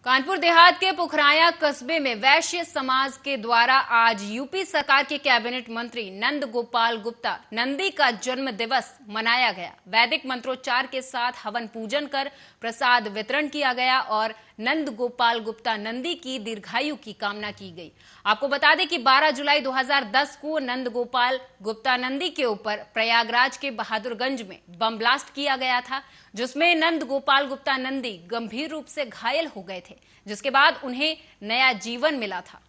कानपुर देहात के पुखराया कस्बे में वैश्य समाज के द्वारा आज यूपी सरकार के कैबिनेट मंत्री नंद गोपाल गुप्ता नंदी का जन्म दिवस मनाया गया। वैदिक मंत्रोच्चार के साथ हवन पूजन कर प्रसाद वितरण किया गया और नंद गोपाल गुप्ता नंदी की दीर्घायु की कामना की गई। आपको बता दें कि 12 जुलाई 2010 को नंद गोपाल गुप्ता नंदी के ऊपर प्रयागराज के बहादुरगंज में बम ब्लास्ट किया गया था, जिसमें नंद गोपाल गुप्ता नंदी गंभीर रूप से घायल हो गए थे, जिसके बाद उन्हें नया जीवन मिला था।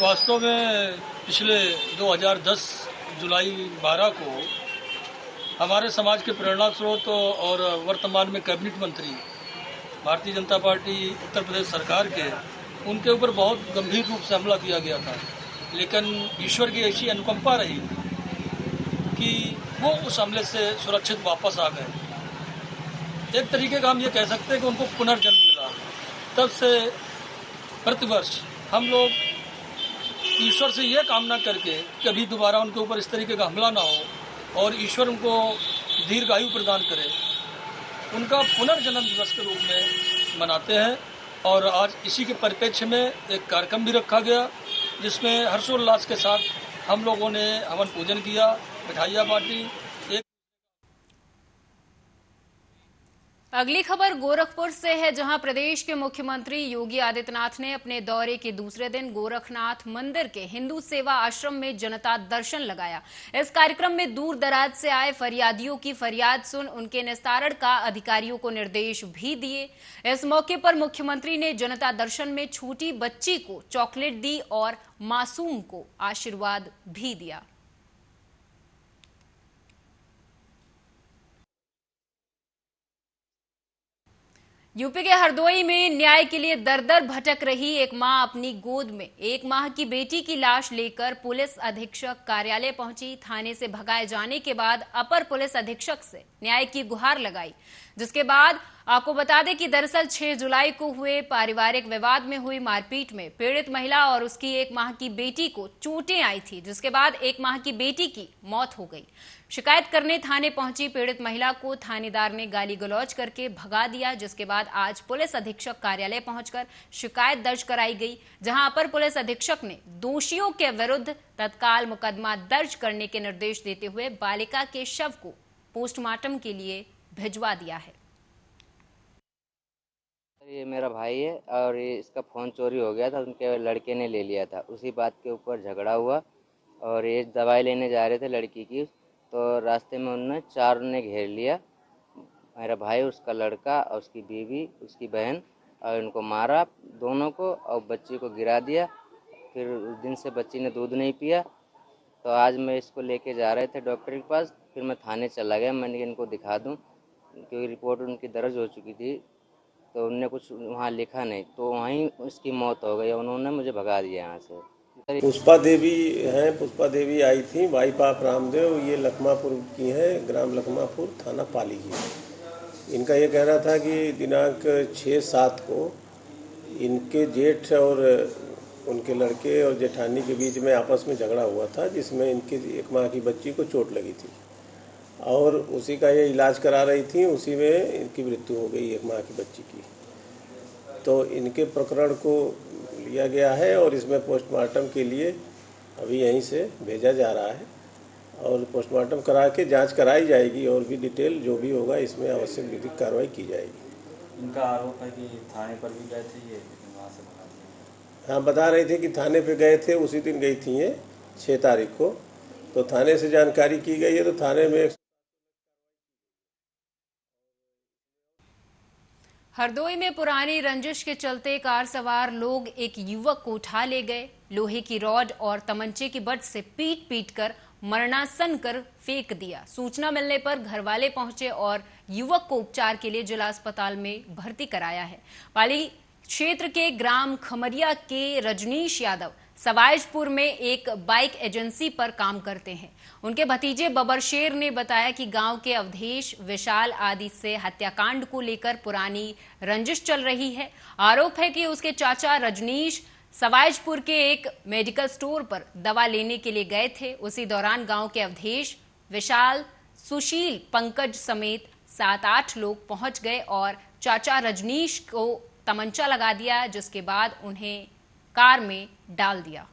वास्तव में पिछले 2010 जुलाई 12 को हमारे समाज के प्रेरणा स्रोत और वर्तमान में कैबिनेट मंत्री भारतीय जनता पार्टी उत्तर प्रदेश सरकार के उनके ऊपर बहुत गंभीर रूप से हमला किया गया था। लेकिन ईश्वर की ऐसी अनुकंपा रही कि वो उस हमले से सुरक्षित वापस आ गए। एक तरीके का हम ये कह सकते हैं कि उनको पुनर्जन्म मिला। तब से प्रतिवर्ष हम लोग ईश्वर से ये कामना करके कभी दोबारा उनके ऊपर इस तरीके का हमला ना हो और ईश्वर उनको दीर्घायु प्रदान करे, उनका पुनर्जन्म दिवस के रूप में मनाते हैं। और आज इसी के परिप्रेक्ष्य में एक कार्यक्रम भी रखा गया, जिसमें हर्षोल्लास के साथ हम लोगों ने हवन पूजन किया, मिठाइयाँ बांटी। अगली खबर गोरखपुर से है, जहां प्रदेश के मुख्यमंत्री योगी आदित्यनाथ ने अपने दौरे के दूसरे दिन गोरखनाथ मंदिर के हिंदू सेवा आश्रम में जनता दर्शन लगाया। इस कार्यक्रम में दूर दराज से आए फरियादियों की फरियाद सुन उनके निस्तारण का अधिकारियों को निर्देश भी दिए। इस मौके पर मुख्यमंत्री ने जनता दर्शन में छोटी बच्ची को चॉकलेट दी और मासूम को आशीर्वाद भी दिया। यूपी के हरदोई में न्याय के लिए दर दर भटक रही एक मां अपनी गोद में 1 माह की बेटी की लाश लेकर पुलिस अधीक्षक कार्यालय पहुंची। थाने से भगाए जाने के बाद अपर पुलिस अधीक्षक से न्याय की गुहार लगाई, जिसके बाद आपको बता दें कि दरअसल 6 जुलाई को हुए पारिवारिक विवाद में हुई मारपीट में पीड़ित महिला और उसकी 1 माह की बेटी को चोटें आई थी, जिसके बाद 1 माह की बेटी की मौत हो गई। शिकायत करने थाने पहुंची पीड़ित महिला को थानेदार ने गाली गलौज करके भगा दिया, जिसके बाद आज पुलिस अधीक्षक कार्यालय पहुंचकर शिकायत दर्ज कराई गई, जहां अपर पुलिस अधीक्षक ने दोषियों के विरुद्ध तत्काल मुकदमा दर्ज करने के निर्देश देते हुए बालिका के शव को पोस्टमार्टम के लिए भिजवा दिया है। ये मेरा भाई है और ये इसका फ़ोन चोरी हो गया था, उनके लड़के ने ले लिया था। उसी बात के ऊपर झगड़ा हुआ और ये दवाई लेने जा रहे थे लड़की की, तो रास्ते में उन्होंने 4 ने घेर लिया। मेरा भाई, उसका लड़का और उसकी बीवी, उसकी बहन, और इनको मारा दोनों को और बच्ची को गिरा दिया। फिर उस दिन से बच्ची ने दूध नहीं पिया। तो आज मैं इसको लेके जा रहे थे डॉक्टर के पास, फिर मैं थाने चला गया। मैंने इनको दिखा दूं क्योंकि रिपोर्ट उनकी दर्ज हो चुकी थी, तो उनने कुछ वहाँ लिखा नहीं, तो वहीं उसकी मौत हो गई। उन्होंने मुझे भगा दिया यहाँ से। पुष्पा देवी हैं, पुष्पा देवी आई थी, भाई पाप रामदेव, ये लखमापुर की हैं, ग्राम लखमापुर, थाना पाली की है। इनका ये कहना था कि दिनांक 6/7 को इनके जेठ और उनके लड़के और जेठानी के बीच में आपस में झगड़ा हुआ था, जिसमें इनकी 1 माह की बच्ची को चोट लगी थी और उसी का ये इलाज करा रही थी। उसी में इनकी मृत्यु हो गई 1 माह की बच्ची की। तो इनके प्रकरण को लिया गया है और इसमें पोस्टमार्टम के लिए अभी यहीं से भेजा जा रहा है और पोस्टमार्टम करा के जांच कराई जाएगी और भी डिटेल जो भी होगा इसमें आवश्यक विधिक कार्रवाई की जाएगी। इनका आरोप है कि थाने पर भी गए थे, ये वहाँ से भगा दिया। हाँ, बता रहे थे कि थाने पे गए थे, उसी दिन गई थी ये 6 तारीख को। तो थाने से जानकारी की गई है, तो थाने में हरदोई में पुरानी रंजिश के चलते कार सवार लोग एक युवक को उठा ले गए। लोहे की रॉड और तमंचे की बट से पीट पीट कर मरणासन कर फेंक दिया। सूचना मिलने पर घर वाले पहुंचे और युवक को उपचार के लिए जिला अस्पताल में भर्ती कराया है। पाली क्षेत्र के ग्राम खमरिया के रजनीश यादव सवाईजपुर में एक बाइक एजेंसी पर काम करते हैं। उनके भतीजे बबरशेर ने बताया कि गांव के अवधेश, विशाल आदि से हत्याकांड को लेकर पुरानी रंजिश चल रही है। आरोप है कि उसके चाचा रजनीश सवाईजपुर के एक मेडिकल स्टोर पर दवा लेने के लिए गए थे। उसी दौरान गांव के अवधेश, विशाल, सुशील, पंकज समेत 7-8 लोग पहुंच गए और चाचा रजनीश को तमंचा लगा दिया, जिसके बाद उन्हें कार में डाल दिया।